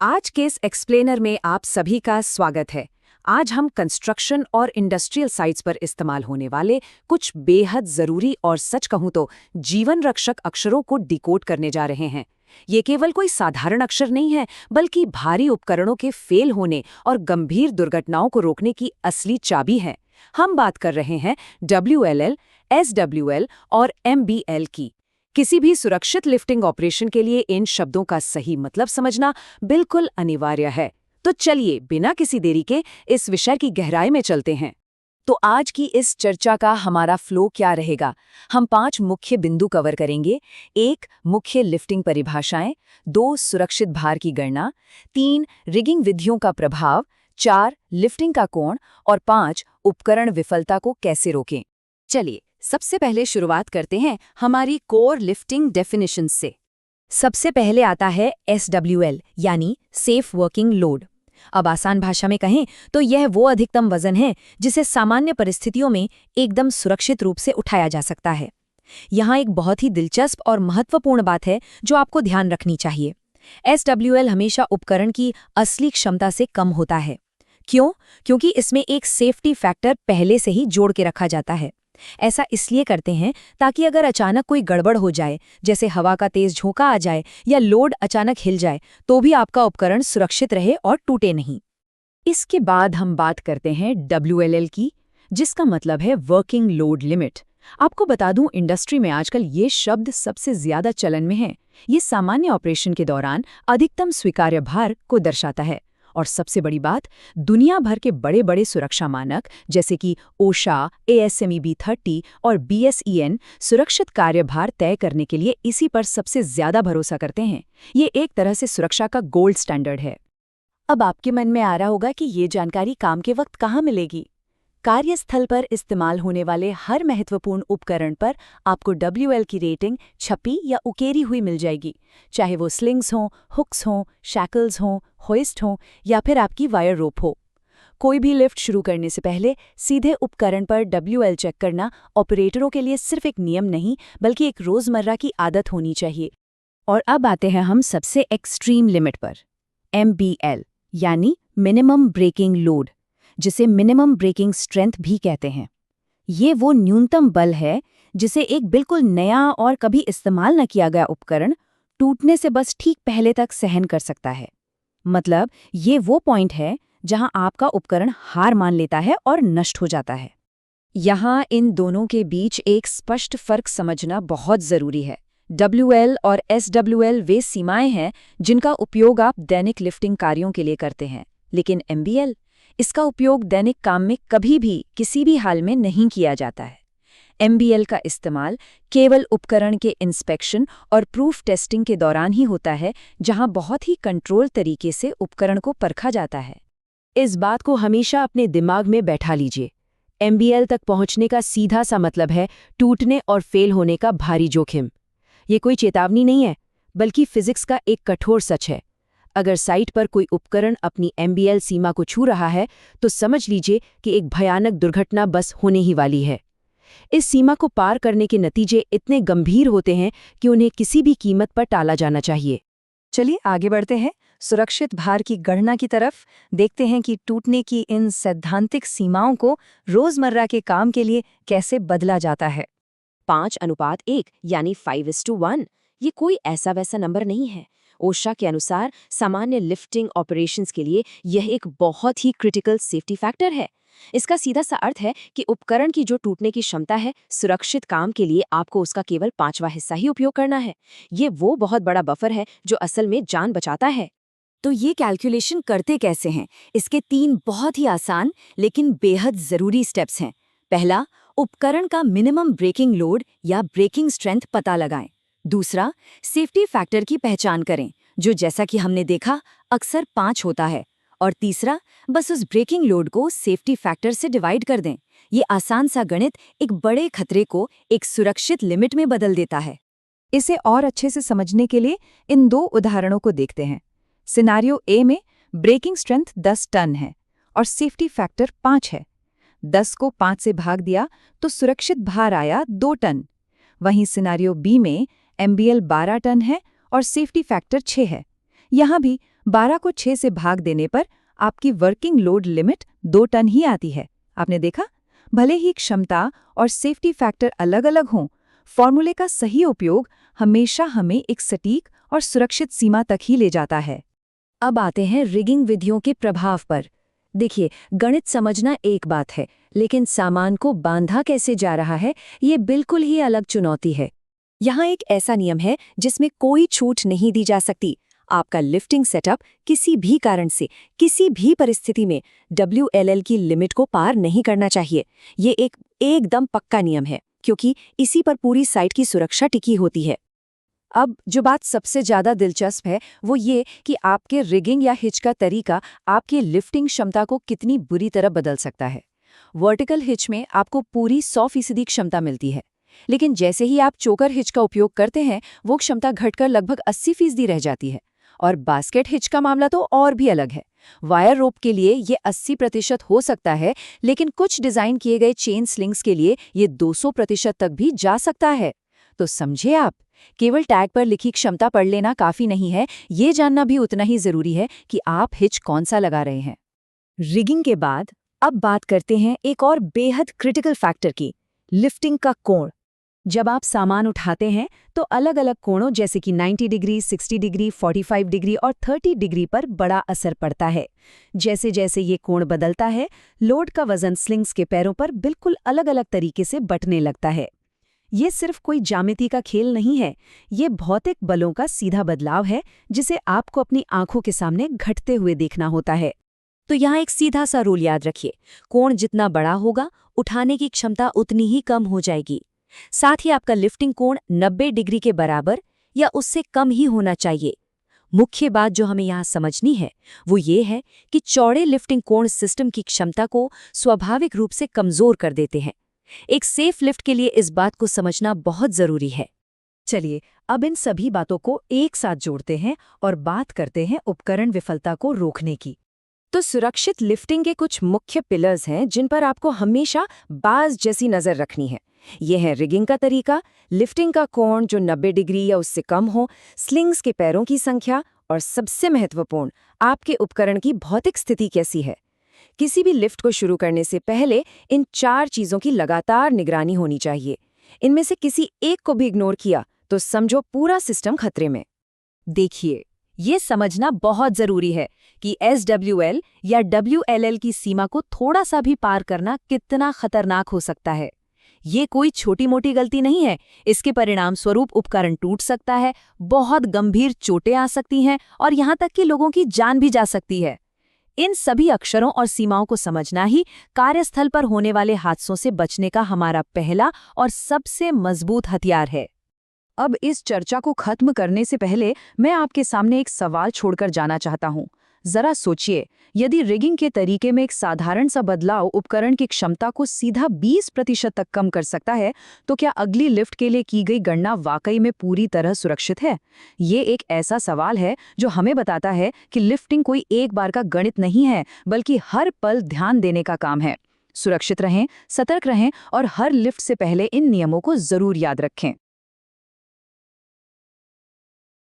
आज के इस एक्सप्लेनर में आप सभी का स्वागत है। आज हम कंस्ट्रक्शन और इंडस्ट्रियल साइट्स पर इस्तेमाल होने वाले कुछ बेहद ज़रूरी और सच कहूं तो जीवन रक्षक अक्षरों को डिकोड करने जा रहे हैं। ये केवल कोई साधारण अक्षर नहीं है, बल्कि भारी उपकरणों के फेल होने और गंभीर दुर्घटनाओं को रोकने की असली चाबी है। हम बात कर रहे हैं WLL, SWL और MBL की। किसी भी सुरक्षित लिफ्टिंग ऑपरेशन के लिए इन शब्दों का सही मतलब समझना बिल्कुल अनिवार्य है। तो चलिए बिना किसी देरी के इस विषय की गहराई में चलते हैं। तो आज की इस चर्चा का हमारा फ्लो क्या रहेगा? हम 5 मुख्य बिंदु कवर करेंगे। 1. मुख्य लिफ्टिंग परिभाषाएं। 2. सुरक्षित भार की गणना। 3. रिगिंग विधियों का प्रभाव। 4. लिफ्टिंग का कोण और 5. उपकरण विफलता को कैसे रोकें। चलिए सबसे पहले शुरुआत करते हैं हमारी कोर लिफ्टिंग डेफिनेशन से। सबसे पहले आता है SWL यानी सेफ वर्किंग लोड। अब आसान भाषा में कहें तो यह वो अधिकतम वजन है जिसे सामान्य परिस्थितियों में एकदम सुरक्षित रूप से उठाया जा सकता है। यहाँ एक बहुत ही दिलचस्प और महत्वपूर्ण बात है जो आपको ध्यान रखनी चाहिए। SWL हमेशा उपकरण की असली क्षमता से कम होता है। क्यों? क्योंकि इसमें एक सेफ्टी फैक्टर पहले से ही जोड़ के रखा जाता है। ऐसा इसलिए करते हैं ताकि अगर अचानक कोई गड़बड़ हो जाए, जैसे हवा का तेज झोंका आ जाए या लोड अचानक हिल जाए, तो भी आपका उपकरण सुरक्षित रहे और टूटे नहीं। इसके बाद हम बात करते हैं WLL की, जिसका मतलब है वर्किंग लोड लिमिट। आपको बता दूं, इंडस्ट्री में आजकल ये शब्द सबसे ज्यादा चलन में है। ये सामान्य ऑपरेशन के दौरान अधिकतम स्वीकार्य भार को दर्शाता है। और सबसे बड़ी बात, दुनिया भर के बड़े बड़े सुरक्षा मानक जैसे कि OSHA, ASME B30 और BSEN सुरक्षित कार्यभार तय करने के लिए इसी पर सबसे ज्यादा भरोसा करते हैं। ये एक तरह से सुरक्षा का गोल्ड स्टैंडर्ड है। अब आपके मन में आ रहा होगा कि ये जानकारी काम के वक्त कहाँ मिलेगी? कार्यस्थल पर इस्तेमाल होने वाले हर महत्वपूर्ण उपकरण पर आपको WL की रेटिंग छपी या उकेरी हुई मिल जाएगी, चाहे वो स्लिंग्स हों, हुक्स हों, शैकल्स हों, होइस्ट हों या फिर आपकी वायर रोप हो। कोई भी लिफ्ट शुरू करने से पहले सीधे उपकरण पर WL चेक करना ऑपरेटरों के लिए सिर्फ एक नियम नहीं, बल्कि एक रोजमर्रा की आदत होनी चाहिए। और अब आते हैं हम सबसे एक्सट्रीम लिमिट पर, MBL यानी मिनिमम ब्रेकिंग लोड, जिसे मिनिमम ब्रेकिंग स्ट्रेंथ भी कहते हैं। ये वो न्यूनतम बल है जिसे एक बिल्कुल नया और कभी इस्तेमाल न किया गया उपकरण टूटने से बस ठीक पहले तक सहन कर सकता है। मतलब ये वो पॉइंट है जहां आपका उपकरण हार मान लेता है और नष्ट हो जाता है। यहाँ इन दोनों के बीच एक स्पष्ट फर्क समझना बहुत जरूरी है। WL और SWL वे सीमाएं हैं जिनका उपयोग आप दैनिक लिफ्टिंग कार्यों के लिए करते हैं, लेकिन MBL इसका उपयोग दैनिक काम में कभी भी किसी भी हाल में नहीं किया जाता है। MBL का इस्तेमाल केवल उपकरण के इंस्पेक्शन और प्रूफ टेस्टिंग के दौरान ही होता है, जहां बहुत ही कंट्रोल तरीके से उपकरण को परखा जाता है। इस बात को हमेशा अपने दिमाग में बैठा लीजिए। MBL तक पहुंचने का सीधा सा मतलब है टूटने और फेल होने का भारी जोखिम। ये कोई चेतावनी नहीं है, बल्कि फिजिक्स का एक कठोर सच है। अगर साइट पर कोई उपकरण अपनी MBL सीमा को छू रहा है, तो समझ लीजिए कि एक भयानक दुर्घटना बस होने ही वाली है। इस सीमा को पार करने के नतीजे इतने गंभीर होते हैं कि उन्हें किसी भी कीमत पर टाला जाना चाहिए। चलिए आगे बढ़ते हैं सुरक्षित भार की गणना की तरफ। देखते हैं कि टूटने की इन सैद्धांतिक सीमाओं को रोजमर्रा के काम के लिए कैसे बदला जाता है। 5:1 यानी 5:1 ये कोई ऐसा वैसा नंबर नहीं है। OSHA के अनुसार सामान्य लिफ्टिंग ऑपरेशंस के लिए यह एक बहुत ही क्रिटिकल सेफ्टी फैक्टर है। इसका सीधा सा अर्थ है कि उपकरण की जो टूटने की क्षमता है, सुरक्षित काम के लिए आपको उसका केवल 5वां हिस्सा ही उपयोग करना है। ये वो बहुत बड़ा बफर है जो असल में जान बचाता है। तो ये कैलकुलेशन करते कैसे हैं? इसके 3 बहुत ही आसान लेकिन बेहद जरूरी स्टेप्स हैं। पहला, उपकरण का मिनिमम ब्रेकिंग लोड या ब्रेकिंग स्ट्रेंथ पता लगाएं। दूसरा, सेफ्टी फैक्टर की पहचान करें, जो जैसा कि हमने देखा अक्सर 5 होता है। और तीसरा, बस उस ब्रेकिंग लोड को सेफ्टी फैक्टर से डिवाइड कर दें। ये आसान सा गणित एक बड़े खतरे को एक सुरक्षित लिमिट में बदल देता है। इसे और अच्छे से समझने के लिए इन 2 उदाहरणों को देखते हैं। सिनेरियो A में ब्रेकिंग स्ट्रेंथ 10 टन है और सेफ्टी फैक्टर 5 है। 10 को 5 से भाग दिया तो सुरक्षित भार आया 2 टन। वहीं सिनेरियो B में MBL 12 टन है और सेफ्टी फैक्टर 6 है। यहाँ भी 12 को 6 से भाग देने पर आपकी वर्किंग लोड लिमिट 2 टन ही आती है। आपने देखा, भले ही क्षमता और सेफ्टी फैक्टर अलग-अलग हों, फॉर्मूले का सही उपयोग हमेशा हमें एक सटीक और सुरक्षित सीमा तक ही ले जाता है। अब आते हैं रिगिंग विधियों के प्रभाव पर। देखिए, गणित समझना एक बात है, लेकिन सामान को बांधा कैसे जा रहा है, ये बिल्कुल ही अलग चुनौती है। यहाँ एक ऐसा नियम है जिसमें कोई छूट नहीं दी जा सकती। आपका लिफ्टिंग सेटअप किसी भी कारण से, किसी भी परिस्थिति में WLL की लिमिट को पार नहीं करना चाहिए। ये एक एकदम पक्का नियम है, क्योंकि इसी पर पूरी साइट की सुरक्षा टिकी होती है। अब जो बात सबसे ज़्यादा दिलचस्प है, वो ये कि आपके रिगिंग या हिच का तरीका आपकी लिफ्टिंग क्षमता को कितनी बुरी तरह बदल सकता है। वर्टिकल हिच में आपको पूरी 100% क्षमता मिलती है, लेकिन जैसे ही आप चोकर हिच का उपयोग करते हैं, वो क्षमता घटकर लगभग 80% रह जाती है। और बास्केट हिच का मामला तो और भी अलग है। वायर रोप के लिए ये 80% हो सकता है, लेकिन कुछ डिज़ाइन किए गए चेन स्लिंग्स के लिए ये 200% तक भी जा सकता है। तो समझे आप, केवल टैग पर लिखी क्षमता पढ़ लेना काफ़ी नहीं है, ये जानना भी उतना ही ज़रूरी है कि आप हिच कौन सा लगा रहे हैं। रिगिंग के बाद अब बात करते हैं एक और बेहद क्रिटिकल फैक्टर की, लिफ्टिंग का कोण। जब आप सामान उठाते हैं तो अलग-अलग कोणों जैसे कि 90 डिग्री, 60 डिग्री, 45 डिग्री और 30 डिग्री पर बड़ा असर पड़ता है। जैसे जैसे ये कोण बदलता है, लोड का वजन स्लिंग्स के पैरों पर बिल्कुल अलग-अलग तरीके से बंटने लगता है। ये सिर्फ कोई ज्यामिति का खेल नहीं है, ये भौतिक बलों का सीधा बदलाव है, जिसे आपको अपनी आंखों के सामने घटते हुए देखना होता है। तो यहाँ एक सीधा सा रूल याद रखिए, कोण जितना बड़ा होगा, उठाने की क्षमता उतनी ही कम हो जाएगी। साथ ही आपका लिफ्टिंग कोण 90 डिग्री के बराबर या उससे कम ही होना चाहिए। मुख्य बात जो हमें यहाँ समझनी है, वो ये है कि चौड़े लिफ्टिंग कोण सिस्टम की क्षमता को स्वाभाविक रूप से कमजोर कर देते हैं। एक सेफ लिफ्ट के लिए इस बात को समझना बहुत जरूरी है। चलिए, अब इन सभी बातों को एक साथ जोड़ते हैं और बात करते हैं उपकरण विफलता को रोकने की। तो सुरक्षित लिफ्टिंग के कुछ मुख्य पिलर्स हैं जिन पर आपको हमेशा बाज जैसी नजर रखनी है। ये है रिगिंग का तरीका, लिफ्टिंग का कोण जो 90 डिग्री या उससे कम हो, स्लिंग्स के पैरों की संख्या और सबसे महत्वपूर्ण, आपके उपकरण की भौतिक स्थिति कैसी है। किसी भी लिफ्ट को शुरू करने से पहले इन 4 चीजों की लगातार निगरानी होनी चाहिए। इनमें से किसी एक को भी इग्नोर किया तो समझो पूरा सिस्टम खतरे में। देखिए, ये समझना बहुत जरूरी है कि SWL या WLL की सीमा को थोड़ा सा भी पार करना कितना खतरनाक हो सकता है। ये कोई छोटी मोटी गलती नहीं है, इसके परिणाम स्वरूप उपकरण टूट सकता है, बहुत गंभीर चोटें आ सकती हैं और यहाँ तक कि लोगों की जान भी जा सकती है। इन सभी अक्षरों और सीमाओं को समझना ही कार्यस्थल पर होने वाले हादसों से बचने का हमारा पहला और सबसे मजबूत हथियार है। अब इस चर्चा को खत्म करने से पहले मैं आपके सामने एक सवाल छोड़कर जाना चाहता हूँ। जरा सोचिए, यदि रिगिंग के तरीके में एक साधारण सा बदलाव उपकरण की क्षमता को सीधा 20% तक कम कर सकता है, तो क्या अगली लिफ्ट के लिए की गई गणना वाकई में पूरी तरह सुरक्षित है? ये एक ऐसा सवाल है जो हमें बताता है कि लिफ्टिंग कोई एक बार का गणित नहीं है, बल्कि हर पल ध्यान देने का काम है। सुरक्षित रहें, सतर्क रहें और हर लिफ्ट से पहले इन नियमों को जरूर याद रखें।